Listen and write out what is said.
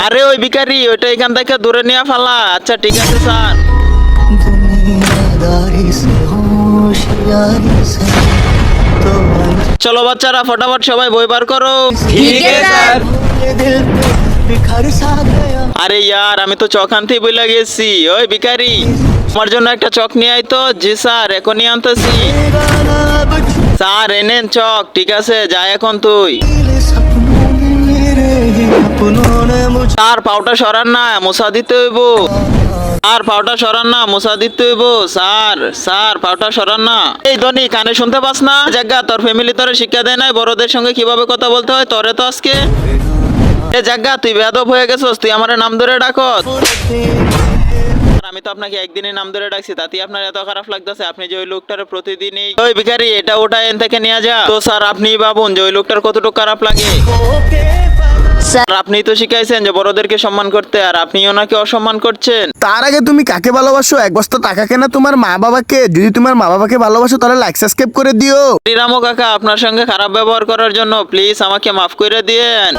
আরে ওই ভিখারি, ওইটা এখান থেকে দূরে নিয়ে ফেলা। আচ্ছা ঠিক আছে স্যার। চলো বাচ্চারা, ফটাফট সবাই বই বার করো। ঠিক আছে স্যার। আরে ইয়ার, আমি তো চক আনতেই ভুলে গেছি। ওই ভিখারি, আমার জন্য একটা চক নিয়ে আয় তো। জি স্যার, এখনই আনতেছি। স্যার এনেন চক। ঠিক আছে, যা এখন তুই। স্যার পাউটা সরান না, মশা দিতে হইব। স্যার পাউটা সরান না, মশা দিতে হইব। স্যার স্যার পাউটা সরান না। এই ধনী, কানে শুনতে পাস না? জায়গা, তোর ফ্যামিলি তোরে শিক্ষা দেয় নাই বড়দের সঙ্গে কিভাবে কথা বলতে হয়? তোরে তো আজকে এ জায়গা, তুই বেয়াদব হয়ে গেছস। তুই আমার নাম ধরে ডাকস। আমি তো আপনাকে একদিনই নাম ধরে ডাকছি, তাতেই আপনার এত খারাপ লাগতেছে? আপনি যে ওই লোকটার প্রতিদিনই, ওই ভিখারি এটা ওটা এন থেকে নিয়ে যা তো। স্যার আপনি ভাবুন যে ওই লোকটার কতটুকু খারাপ লাগে। স্যার আপনি তো শিখাইছেন যে বড়দেরকে সম্মান করতে, আর আপনি ওনাকে অসম্মান করছেন। তার আগে তুমি কাকে ভালোবাসো? এক বস্তা টাকা কেনা তোমার মা বাবাকে। যদি তোমার মা বাবাকে ভালোবাসো তাহলে লাইক সাবস্ক্রাইব করে দিও। শ্রীরামু কাকা, আপনার সঙ্গে খারাপ ব্যবহার করার জন্য প্লিজ আমাকে মাফ করে দিয়েন।